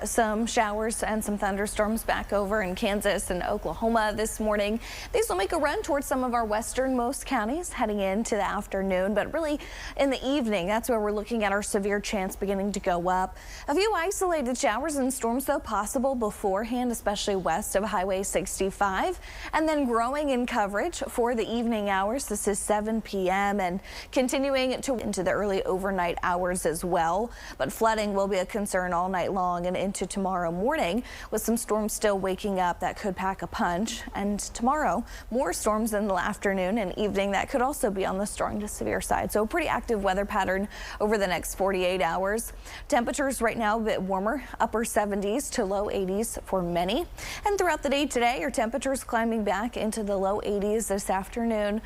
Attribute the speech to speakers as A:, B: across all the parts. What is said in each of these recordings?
A: Some showers and some thunderstorms back over in Kansas and Oklahoma this morning. These will make a run towards some of our westernmost counties heading into the afternoon, but really in the evening, that's where we're looking at our severe chance beginning to go up. A few isolated showers and storms, though, possible beforehand, especially west of Highway 65, and then growing in coverage for the evening hours. This is 7 p.m. and continuing into the early overnight hours as well. But flooding will be a concern all night long and into tomorrow morning, with some storms still waking up that could pack a punch. And tomorrow, more storms in the afternoon and evening that could also be on the strong to severe side. So a pretty active weather pattern over the next 48 hours. Temperatures right now a bit warmer, upper 70s to low 80s for many. And throughout the day today, our temperatures climbing back into the low 80s this afternoon,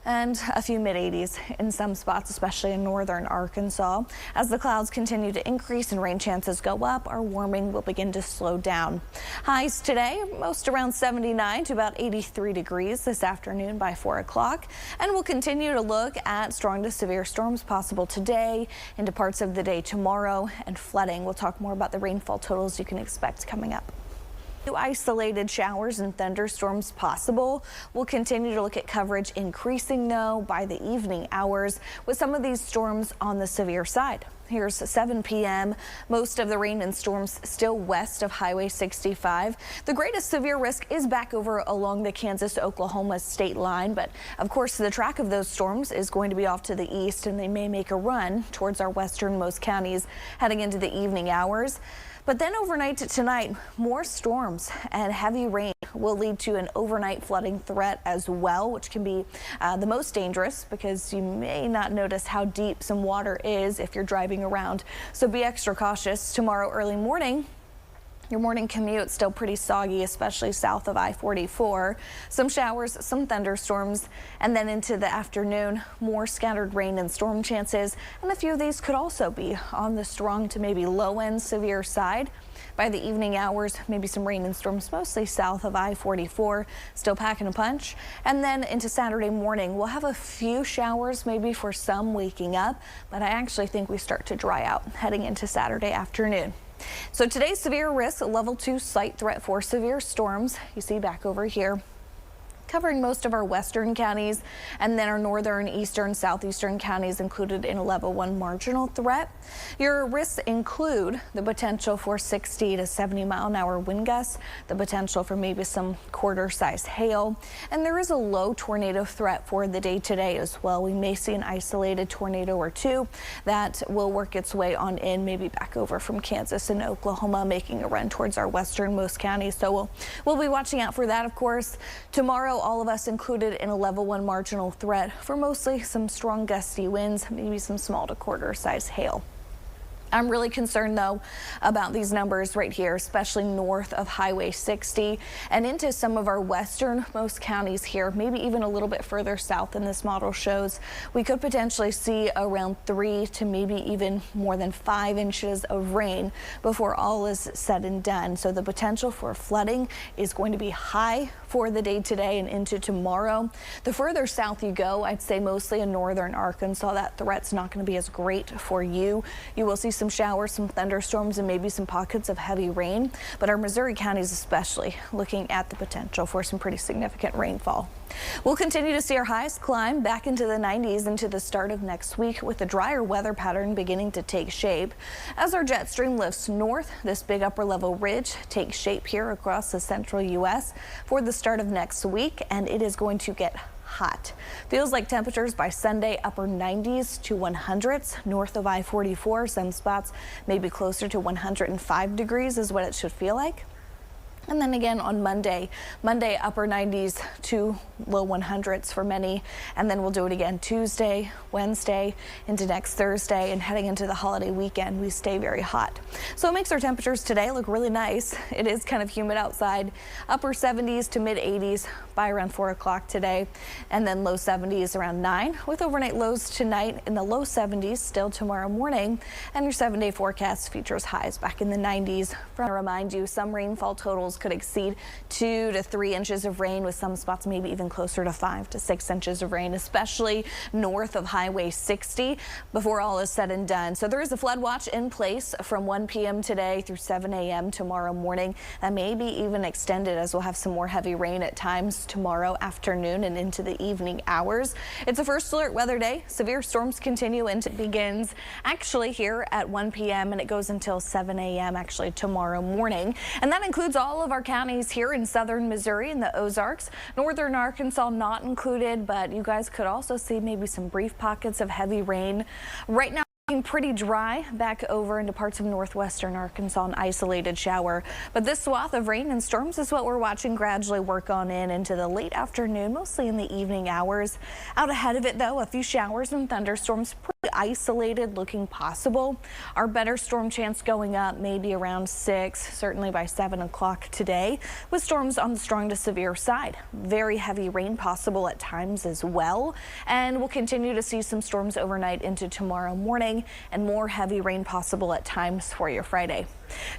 A: and a few mid-80s in some spots, especially in northern Arkansas. As the clouds continue to increase and rain chances go up, our warming will begin to slow down. Highs today, most around 79 to about 83 degrees this afternoon by 4 o'clock. And we'll continue to look at strong to severe storms possible today into parts of the day tomorrow, and flooding. We'll talk more about the rainfall totals you can expect coming up. Isolated showers and thunderstorms possible. We'll continue to look at coverage increasing, though, by the evening hours, with some of these storms on the severe side. Here's 7 p.m. Most of the rain and storms still west of Highway 65. The greatest severe risk is back over along the Kansas-Oklahoma state line, but of course the track of those storms is going to be off to the east, and they may make a run towards our westernmost counties heading into the evening hours. But then overnight to tonight, more storms and heavy rain will lead to an overnight flooding threat as well, which can be the most dangerous because you may not notice how deep some water is if you're driving around. So be extra cautious. Tomorrow early morning, your morning commute still pretty soggy, especially south of I-44. Some showers, some thunderstorms, and then into the afternoon, more scattered rain and storm chances. And a few of these could also be on the strong to maybe low end severe side. By the evening hours, maybe some rain and storms mostly south of I-44, still packing a punch. And then into Saturday morning, we'll have a few showers maybe for some waking up, but I actually think we start to dry out heading into Saturday afternoon. So today's severe risk, level 2 slight threat for severe storms. You see back over here, covering most of our western counties, and then our northern, eastern, southeastern counties included in a level 1 marginal threat. Your risks include the potential for 60 to 70 mile-an-hour wind gusts, the potential for maybe some quarter-size hail, and there is a low tornado threat for the day today as well. We may see an isolated tornado or two that will work its way on in, maybe back over from Kansas and Oklahoma, making a run towards our westernmost counties. So we'll be watching out for that, of course. Tomorrow, all of us included in a level 1 marginal threat for mostly some strong gusty winds, maybe some small to quarter-size hail. I'm really concerned, though, about these numbers right here, especially north of Highway 60 and into some of our westernmost counties here, maybe even a little bit further south than this model shows. We could potentially see around 3 to maybe even more than 5 inches of rain before all is said and done. So the potential for flooding is going to be high for the day today and into tomorrow. The further south you go, I'd say mostly in northern Arkansas, that threat's not going to be as great for you. You will see some showers, some thunderstorms, and maybe some pockets of heavy rain, but our Missouri counties especially looking at the potential for some pretty significant rainfall. We'll continue to see our highs climb back into the 90s into the start of next week, with a drier weather pattern beginning to take shape. As our jet stream lifts north, this big upper level ridge takes shape here across the central U.S. for the start of next week, and it is going to get hot. Feels like temperatures by Sunday upper 90s to 100s north of I-44. Some spots maybe closer to 105 degrees is what it should feel like. And then again on Monday upper 90s to low 100s for many. And then we'll do it again Tuesday, Wednesday, into next Thursday, and heading into the holiday weekend, we stay very hot. So it makes our temperatures today look really nice. It is kind of humid outside. Upper 70s to mid 80s by around 4 o'clock today, and then low 70s around 9, with overnight lows tonight in the low 70s still tomorrow morning. And your 7-day forecast features highs back in the 90s. I remind you, some rainfall totals totals could exceed 2 to 3 inches of rain, with some spots maybe even closer to 5 to 6 inches of rain, especially north of Highway 60 before all is said and done. So there is a flood watch in place from 1 p.m. today through 7 a.m. tomorrow morning. That may be even extended, as we'll have some more heavy rain at times tomorrow afternoon and into the evening hours. It's a first alert weather day. Severe storms continue, and it begins actually here at 1 p.m. and it goes until 7 a.m. actually tomorrow morning. And that includes all of our counties here in southern Missouri and the Ozarks. Northern Arkansas not included, but you guys could also see maybe some brief pockets of heavy rain. Right now, pretty dry back over into parts of northwestern Arkansas, an isolated shower. But this swath of rain and storms is what we're watching gradually work on in into the late afternoon, mostly in the evening hours. Out ahead of it, though, a few showers and thunderstorms, pretty isolated looking possible. Our better storm chance going up maybe around 6, certainly by 7 o'clock today, with storms on the strong to severe side. Very heavy rain possible at times as well. And we'll continue to see some storms overnight into tomorrow morning, and more heavy rain possible at times for your Friday.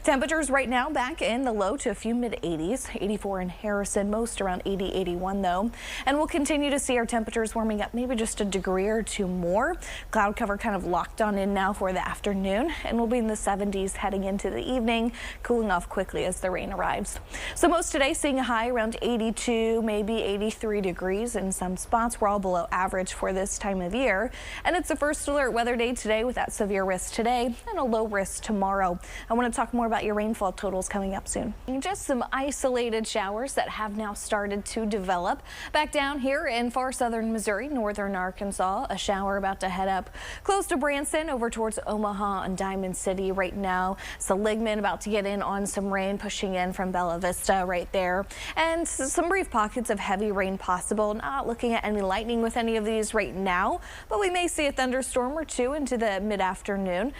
A: Temperatures right now back in the low to a few mid-80s, 84 in Harrison, most around 80, 81 though. And we'll continue to see our temperatures warming up maybe just a degree or two more. Cloud cover kind of locked on in now for the afternoon, and we'll be in the 70s heading into the evening, cooling off quickly as the rain arrives. So most today seeing a high around 82, maybe 83 degrees in some spots. We're all below average for this time of year. And it's a first alert weather day today with that severe risk today and a low risk tomorrow. I want to talk more about your rainfall totals coming up soon. Just some isolated showers that have now started to develop. Back down here in far southern Missouri, northern Arkansas, a shower about to head up close to Branson over towards Omaha and Diamond City right now. Seligman about to get in on some rain, pushing in from Bella Vista right there. And some brief pockets of heavy rain possible. Not looking at any lightning with any of these right now, but we may see a thunderstorm or two into the mid-afternoon.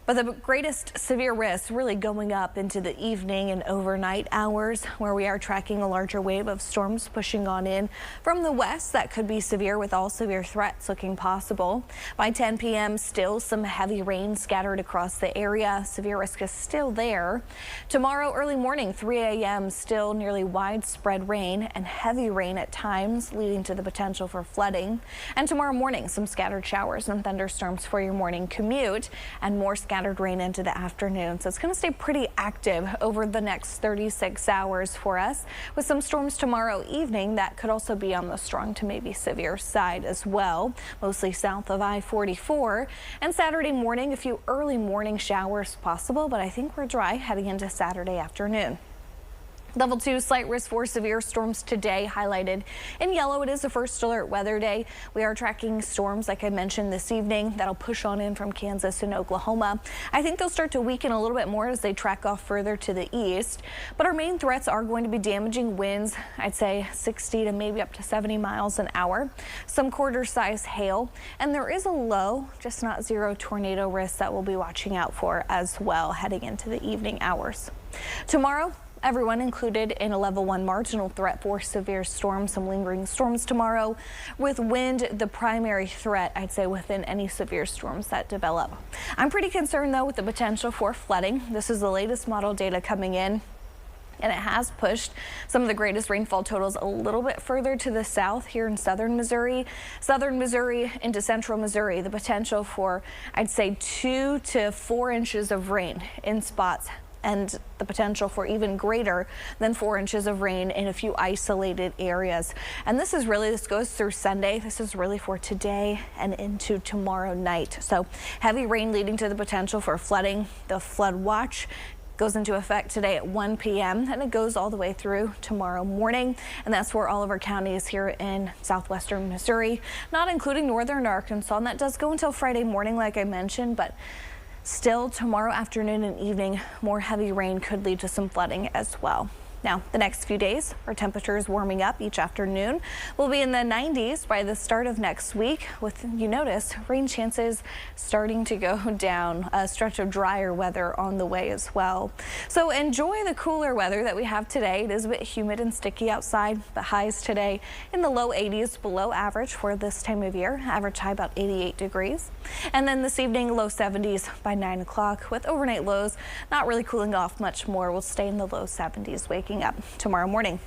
A: But the greatest severe risk really going up into the evening and overnight hours, where we are tracking a larger wave of storms pushing on in from the west. That could be severe, with all severe threats looking possible. By 10 p.m. still some heavy rain scattered across the area. Severe risk is still there. Tomorrow early morning, 3 a.m. still nearly widespread rain and heavy rain at times, leading to the potential for flooding. And tomorrow morning, some scattered showers and thunderstorms for your morning commute, and more scattered rain into the afternoon. So it's going to stay pretty active over the next 36 hours for us, with some storms tomorrow evening that could also be on the strong to maybe severe side as well, mostly south of I-44. And Saturday morning, a few early morning showers possible, but I think we're dry heading into Saturday afternoon. Level 2 slight risk for severe storms today, highlighted in yellow. It is a first alert weather day. We are tracking storms, like I mentioned, this evening that'll push on in from Kansas and Oklahoma. I think they'll start to weaken a little bit more as they track off further to the east. But our main threats are going to be damaging winds, I'd say 60 to maybe up to 70 miles an hour. Some quarter-size hail, and there is a low, just not zero, tornado risk that we'll be watching out for as well heading into the evening hours. Tomorrow, everyone included in a level 1 marginal threat for severe storms. Some lingering storms tomorrow, with wind the primary threat, I'd say, within any severe storms that develop. I'm pretty concerned, though, with the potential for flooding. This is the latest model data coming in, and it has pushed some of the greatest rainfall totals a little bit further to the south here in southern Missouri into central Missouri. The potential for, I'd say, 2 to 4 inches of rain in spots, and the potential for even greater than 4 inches of rain in a few isolated areas. And this goes through Sunday. This is really for today and into tomorrow night. So heavy rain leading to the potential for flooding. The flood watch goes into effect today at 1 p.m. and it goes all the way through tomorrow morning. And that's for all of our counties here in southwestern Missouri, not including northern Arkansas. And that does go until Friday morning, like I mentioned, but still tomorrow afternoon and evening, more heavy rain could lead to some flooding as well. Now, the next few days, our temperatures warming up each afternoon. We'll be in the 90s by the start of next week, with, you notice, rain chances starting to go down. A stretch of drier weather on the way as well. So enjoy the cooler weather that we have today. It is a bit humid and sticky outside. The highs today in the low 80s, below average for this time of year. Average high about 88 degrees. And then this evening, low 70s by 9 o'clock, with overnight lows not really cooling off much more. We'll stay in the low 70s waking waking up tomorrow morning.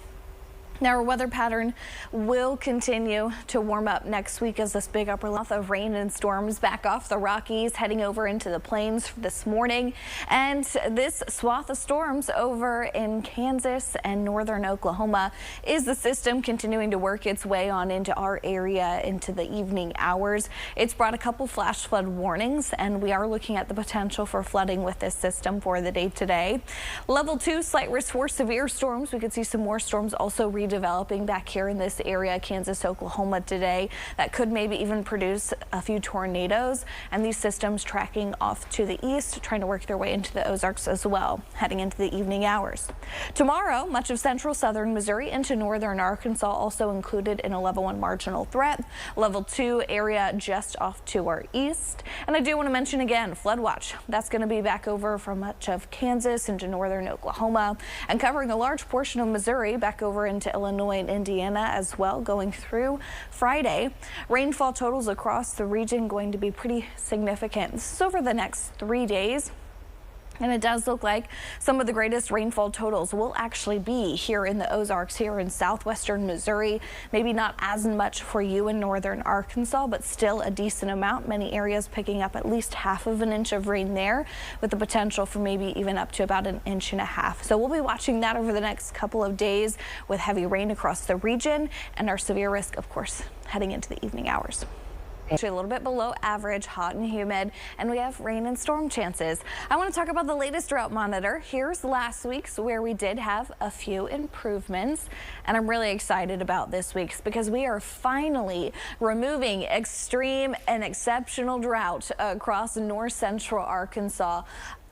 A: Now, our weather pattern will continue to warm up next week as this big upper level of rain and storms back off the Rockies, heading over into the plains this morning. And this swath of storms over in Kansas and northern Oklahoma is the system continuing to work its way on into our area into the evening hours. It's brought a couple flash flood warnings, and we are looking at the potential for flooding with this system for the day today. Level 2, slight risk for severe storms. We could see some more storms also developing back here in this area, Kansas, Oklahoma today, that could maybe even produce a few tornadoes, and these systems tracking off to the east, trying to work their way into the Ozarks as well, heading into the evening hours. Tomorrow, much of central southern Missouri into northern Arkansas also included in a level 1 marginal threat. Level 2 area just off to our east. And I do want to mention again, flood watch. That's going to be back over from much of Kansas into northern Oklahoma and covering a large portion of Missouri back over into Illinois and Indiana as well going through Friday. Rainfall totals across the region going to be pretty significant. This is over the next 3 days. And it does look like some of the greatest rainfall totals will actually be here in the Ozarks, here in southwestern Missouri. Maybe not as much for you in northern Arkansas, but still a decent amount. Many areas picking up at least half of an inch of rain there, with the potential for maybe even up to about 1.5 inches. So we'll be watching that over the next couple of days with heavy rain across the region and our severe risk, of course, heading into the evening hours. Actually a little bit below average, hot and humid, and we have rain and storm chances. I want to talk about the latest drought monitor. Here's last week's, where we did have a few improvements, and I'm really excited about this week's because we are finally removing extreme and exceptional drought across north central Arkansas.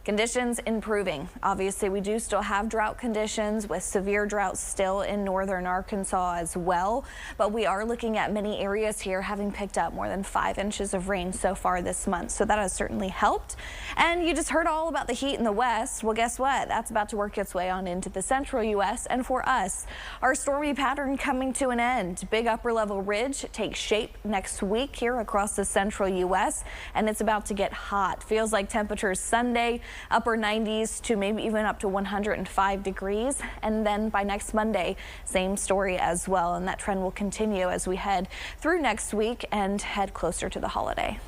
A: Conditions improving. Obviously, we do still have drought conditions with severe drought still in northern Arkansas as well, but we are looking at many areas here having picked up more than 5 inches of rain so far this month. So that has certainly helped. And you just heard all about the heat in the west. Well, guess what? That's about to work its way on into the central U.S. And for us, our stormy pattern coming to an end. Big upper level ridge takes shape next week here across the central U.S. and it's about to get hot. Feels like temperatures Sunday upper 90s to maybe even up to 105 degrees. And then by next Monday, same story as well. And that trend will continue as we head through next week and head closer to the holiday.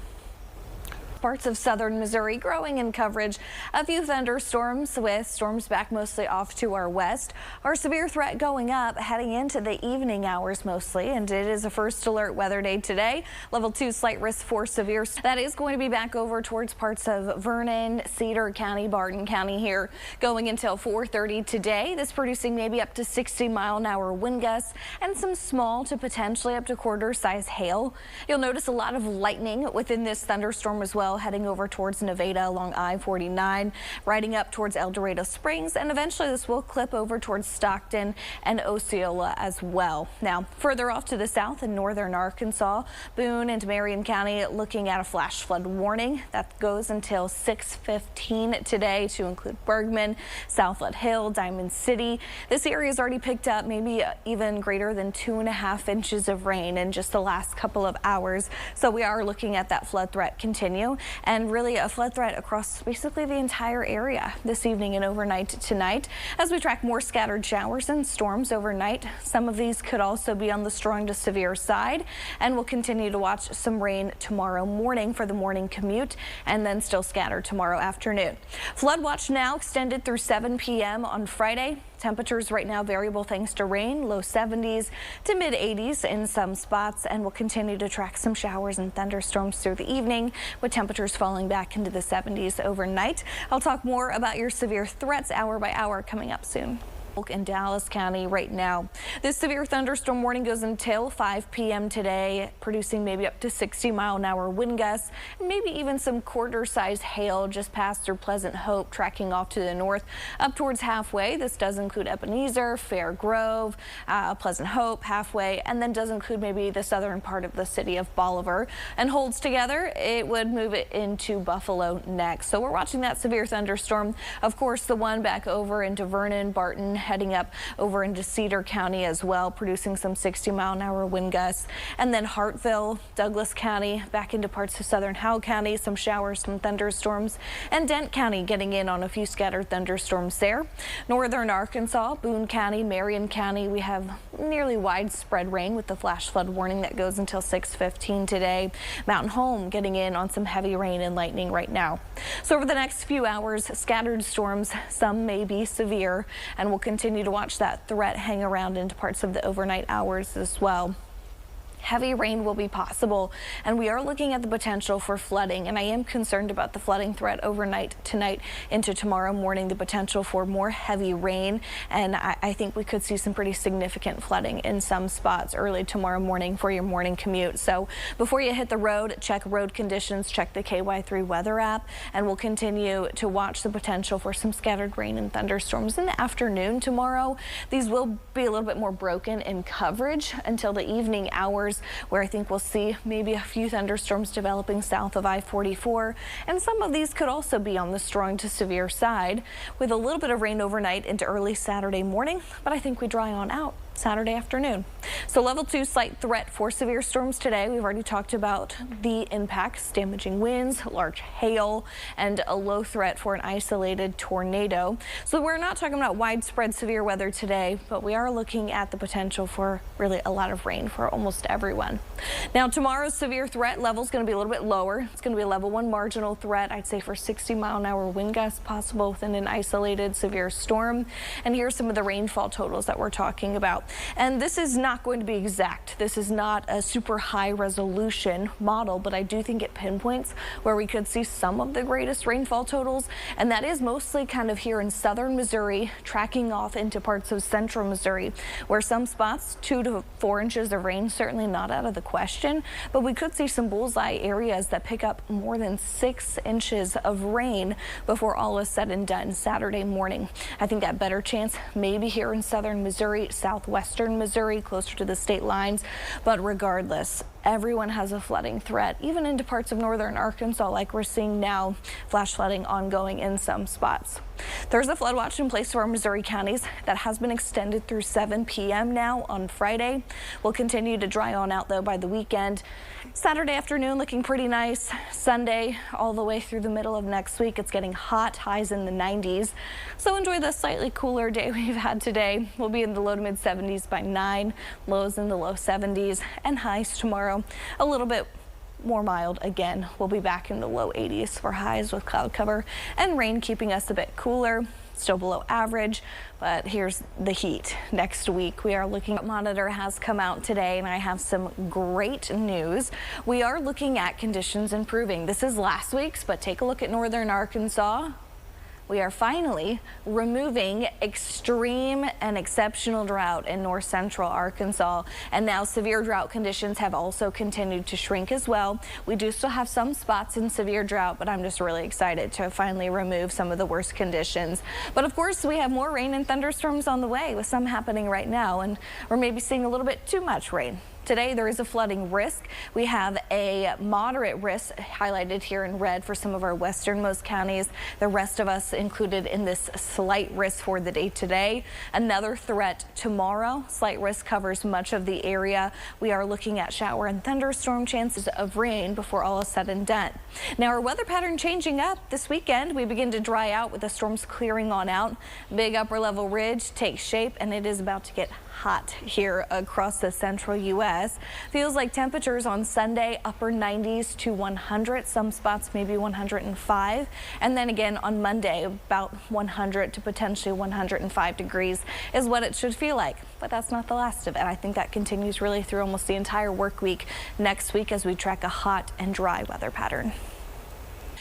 A: Parts of southern Missouri growing in coverage. A few thunderstorms with storms back mostly off to our west. Our severe threat going up heading into the evening hours mostly, and it is a first alert weather day today. Level 2 slight risk for severe. That is going to be back over towards parts of Vernon, Cedar County, Barton County here going until 4:30 today. This producing maybe up to 60-mile-an-hour wind gusts and some small to potentially up to quarter-size hail. You'll notice a lot of lightning within this thunderstorm as well, heading over towards Nevada along I-49, riding up towards El Dorado Springs, and eventually this will clip over towards Stockton and Osceola as well. Now, further off to the south in northern Arkansas, Boone and Marion County looking at a flash flood warning that goes until 6:15 today to include Bergman, Southlet Hill, Diamond City. This area has already picked up maybe even greater than 2.5 inches of rain in just the last couple of hours. So we are looking at that flood threat continue, and really a flood threat across basically the entire area this evening and overnight tonight as we track more scattered showers and storms overnight. Some of these could also be on the strong to severe side, and we'll continue to watch some rain tomorrow morning for the morning commute and then still scattered tomorrow afternoon. Flood watch now extended through 7 p.m. on Friday. Temperatures right now variable thanks to rain, low 70s to mid 80s in some spots, and we'll continue to track some showers and thunderstorms through the evening with temperatures falling back into the 70s overnight. I'll talk more about your severe threats hour by hour coming up soon. In Dallas County right now. This severe thunderstorm warning goes until 5 p.m. today, producing maybe up to 60-mile-an-hour wind gusts, and maybe even some quarter-sized hail just past through Pleasant Hope, tracking off to the north up towards halfway. This does include Ebenezer, Fair Grove, Pleasant Hope halfway, and then does include maybe the southern part of the city of Bolivar, and holds together. It would move it into Buffalo next. So we're watching that severe thunderstorm. Of course, the one back over into Vernon, Barton, heading up over into Cedar County as well, producing some 60-mile-an-hour wind gusts. And then Hartville, Douglas County, back into parts of southern Howe County, some showers, some thunderstorms, and Dent County getting in on a few scattered thunderstorms there. Northern Arkansas, Boone County, Marion County, we have nearly widespread rain with the flash flood warning that goes until 6:15 today. Mountain Home getting in on some heavy rain and lightning right now. So over the next few hours, scattered storms, some may be severe, and we'll continue to watch that threat hang around into parts of the overnight hours as well. Heavy rain will be possible, and we are looking at the potential for flooding, and I am concerned about the flooding threat overnight tonight into tomorrow morning, the potential for more heavy rain, and I think we could see some pretty significant flooding in some spots early tomorrow morning for your morning commute. So before you hit the road, check road conditions, check the KY3 weather app, and we'll continue to watch the potential for some scattered rain and thunderstorms in the afternoon tomorrow. These will be a little bit more broken in coverage until the evening hours, where I think we'll see maybe a few thunderstorms developing south of I-44, and some of these could also be on the strong to severe side, with a little bit of rain overnight into early Saturday morning, but I think we dry on out Saturday afternoon. So level 2 slight threat for severe storms today. We've already talked about the impacts, damaging winds, large hail, and a low threat for an isolated tornado. So we're not talking about widespread severe weather today, but we are looking at the potential for really a lot of rain for almost everyone. Now tomorrow's severe threat level is going to be a little bit lower. It's going to be a level 1 marginal threat, I'd say, for 60-mile-an-hour wind gusts possible within an isolated severe storm. And here's some of the rainfall totals that we're talking about. And this is not going to be exact. This is not a super high resolution model, but I do think it pinpoints where we could see some of the greatest rainfall totals. And that is mostly kind of here in southern Missouri, tracking off into parts of central Missouri, where some spots 2 to 4 inches of rain, certainly not out of the question. But we could see some bullseye areas that pick up more than 6 inches of rain before all is said and done Saturday morning. I think that better chance maybe here in southern Missouri, southwestern Missouri, closer to the state lines. But regardless, everyone has a flooding threat, even into parts of northern Arkansas, like we're seeing now, flash flooding ongoing in some spots. There's a flood watch in place for our Missouri counties that has been extended through 7 p.m. now on Friday. We'll continue to dry on out, though, by the weekend. Saturday afternoon looking pretty nice. Sunday all the way through the middle of next week, it's getting hot, highs in the 90s. So enjoy the slightly cooler day we've had today. We'll be in the low to mid 70s by 9, lows in the low 70s, and highs tomorrow a little bit more mild again. We'll be back in the low 80s for highs with cloud cover and rain keeping us a bit cooler. Still below average, but here's the heat next week. We are looking at monitor has come out today, and I have some great news. We are looking at conditions improving. This is last week's, but take a look at northern Arkansas. We are finally removing extreme and exceptional drought in north central Arkansas, and now severe drought conditions have also continued to shrink as well. We do still have some spots in severe drought, but I'm just really excited to finally remove some of the worst conditions. But of course, we have more rain and thunderstorms on the way, with some happening right now, and we're maybe seeing a little bit too much rain. Today, there is a flooding risk. We have a moderate risk highlighted here in red for some of our westernmost counties. The rest of us included in this slight risk for the day today. Another threat tomorrow. Slight risk covers much of the area. We are looking at shower and thunderstorm chances of rain before all is said and done. Now, our weather pattern changing up this weekend. We begin to dry out with the storms clearing on out. Big upper level ridge takes shape, and it is about to get hot here across the central U.S. Feels like temperatures on Sunday upper 90s to 100, some spots maybe 105, and then again on Monday about 100 to potentially 105 degrees is what it should feel like. But that's not the last of it. I think that continues really through almost the entire work week next week as we track a hot and dry weather pattern.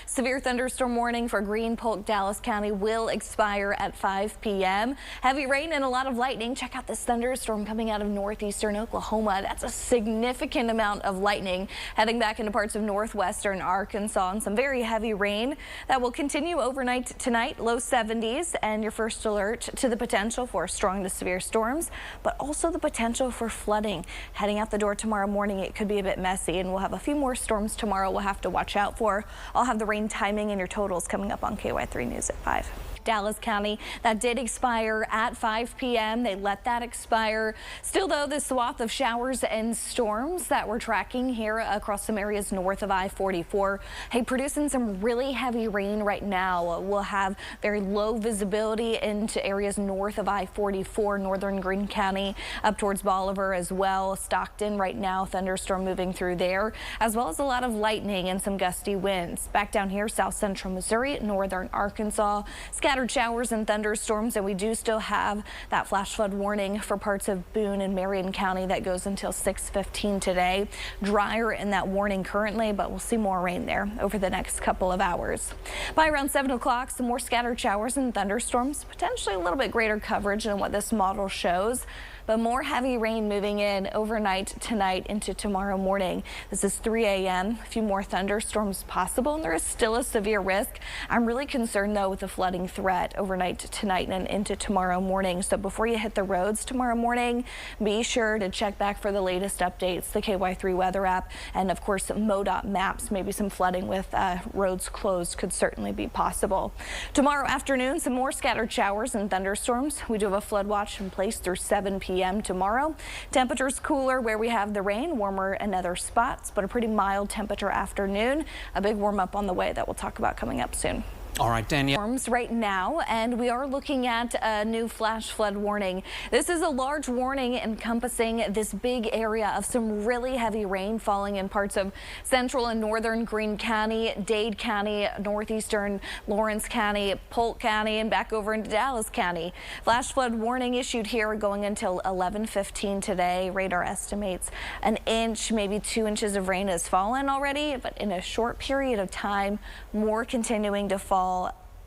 A: Severe thunderstorm warning for Green, Polk, Dallas County will expire at 5 p.m. Heavy rain and a lot of lightning. Check out this thunderstorm coming out of northeastern Oklahoma. That's a significant amount of lightning heading back into parts of northwestern Arkansas, and some very heavy rain that will continue overnight tonight, low 70s, and your first alert to the potential for strong to severe storms, but also the potential for flooding. Heading out the door tomorrow morning, it could be a bit messy, and we'll have a few more storms tomorrow we'll have to watch out for. I'll have the rain timing and your totals coming up on KY3 News at 5. Dallas County. That did expire at 5 p.m. They let that expire. Still, though, this swath of showers and storms that we're tracking here across some areas north of I-44, hey, producing some really heavy rain right now. We'll have very low visibility into areas north of I-44, northern Greene County, up towards Bolivar as well. Stockton right now, thunderstorm moving through there, as well as a lot of lightning and some gusty winds. Back down here, south central Missouri, northern Arkansas, scattered showers and thunderstorms, and we do still have that flash flood warning for parts of Boone and Marion County that goes until 6:15 today. Drier in that warning currently, but we'll see more rain there over the next couple of hours. By around 7 o'clock, some more scattered showers and thunderstorms, potentially a little bit greater coverage than what this model shows. But more heavy rain moving in overnight tonight into tomorrow morning. This is 3 a.m. A few more thunderstorms possible, and there is still a severe risk. I'm really concerned, though, with the flooding threat overnight tonight and into tomorrow morning. So before you hit the roads tomorrow morning, be sure to check back for the latest updates, the KY3 weather app, and of course, MoDOT maps. Maybe some flooding with roads closed could certainly be possible. Tomorrow afternoon, some more scattered showers and thunderstorms. We do have a flood watch in place through 7 p.m. tomorrow. Temperatures cooler where we have the rain, warmer in other spots, but a pretty mild temperature afternoon. A big warm up on the way that we'll talk about coming up soon.
B: All right, Danielle.
A: Storms right now, and we are looking at a new flash flood warning. This is a large warning encompassing this big area of some really heavy rain falling in parts of central and northern Greene County, Dade County, northeastern Lawrence County, Polk County, and back over into Dallas County. Flash flood warning issued here going until 11:15 today. Radar estimates an inch, maybe 2 inches of rain has fallen already, but in a short period of time, more continuing to fall,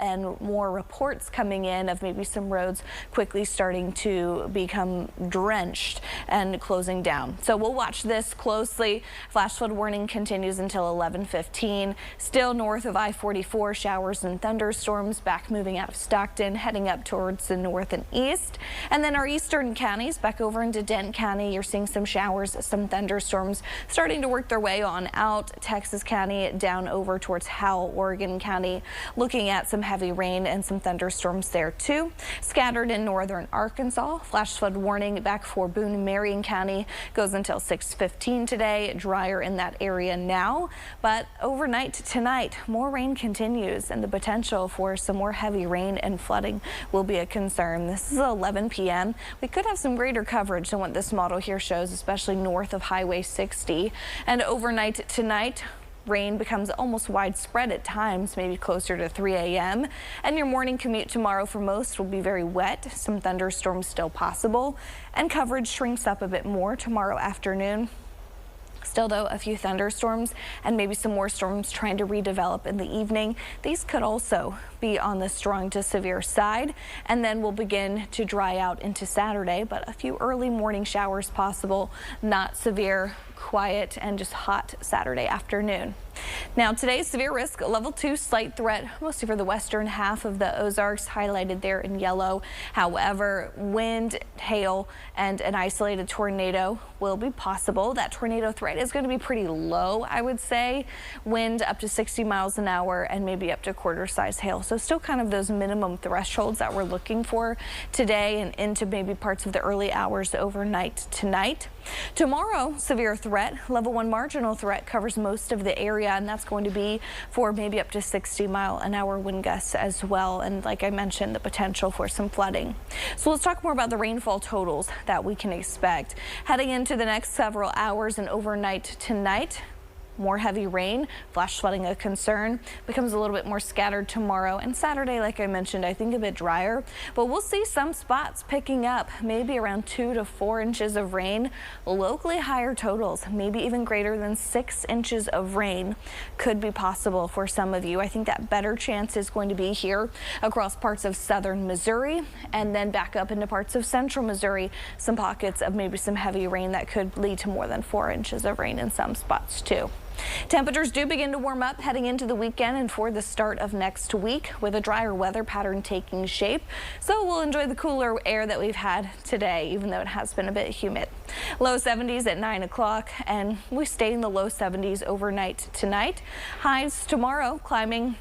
A: and more reports coming in of maybe some roads quickly starting to become drenched and closing down. So we'll watch this closely. Flash flood warning continues until 11:15. Still north of I-44, showers and thunderstorms back moving out of Stockton, heading up towards the north and east. And then our eastern counties back over into Dent County, you're seeing some showers, some thunderstorms starting to work their way on out. Texas County down over towards Howell, Oregon County, looking at some heavy rain and some thunderstorms there too. Scattered in northern Arkansas. Flash flood warning back for Boone and Marion County goes until 6:15 today. Drier in that area now, but overnight tonight more rain continues, and the potential for some more heavy rain and flooding will be a concern. This is 11 p.m. We could have some greater coverage than what this model here shows, especially north of Highway 60. And overnight tonight, rain becomes almost widespread at times, maybe closer to 3 a.m. And your morning commute tomorrow for most will be very wet. Some thunderstorms still possible, and coverage shrinks up a bit more tomorrow afternoon. Still, though, a few thunderstorms and maybe some more storms trying to redevelop in the evening. These could also be on the strong to severe side, and then we'll begin to dry out into Saturday, but a few early morning showers possible, not severe, quiet, and just hot Saturday afternoon. Now, today's severe risk, level 2 slight threat, mostly for the western half of the Ozarks, highlighted there in yellow. However, wind, hail, and an isolated tornado will be possible. That tornado threat is going to be pretty low, I would say. Wind up to 60 miles an hour and maybe up to quarter-size hail. So still kind of those minimum thresholds that we're looking for today and into maybe parts of the early hours overnight tonight. Tomorrow, severe threat, level 1 marginal threat covers most of the area, and that's going to be for maybe up to 60-mile-an-hour wind gusts as well. And like I mentioned, the potential for some flooding. So let's talk more about the rainfall totals that we can expect heading into the next several hours and overnight tonight. More heavy rain, flash flooding a concern, becomes a little bit more scattered tomorrow, and Saturday, like I mentioned, I think a bit drier, but we'll see some spots picking up maybe around 2 to 4 inches of rain. Locally higher totals, maybe even greater than 6 inches of rain could be possible for some of you. I think that better chance is going to be here across parts of southern Missouri and then back up into parts of central Missouri. Some pockets of maybe some heavy rain that could lead to more than 4 inches of rain in some spots too. Temperatures do begin to warm up heading into the weekend and for the start of next week, with a drier weather pattern taking shape. So we'll enjoy the cooler air that we've had today, even though it has been a bit humid. Low 70s at 9 o'clock, and we stay in the low 70s overnight tonight. Highs tomorrow climbing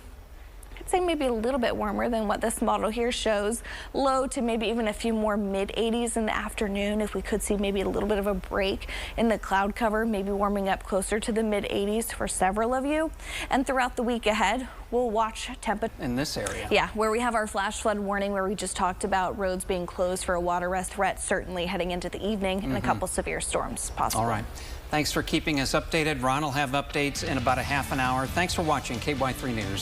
A: I'd say maybe a little bit warmer than what this model here shows. Low to maybe even a few more mid-80s in the afternoon if we could see maybe a little bit of a break in the cloud cover, maybe warming up closer to the mid-80s for several of you. And throughout the week ahead, we'll watch temperature
B: in this area.
A: Yeah, where we have our flash flood warning, where we just talked about roads being closed for a water arrest threat, certainly heading into the evening, and a couple severe storms possible.
B: All right. Thanks for keeping us updated. Ron will have updates in about a half an hour. Thanks for watching KY3 News.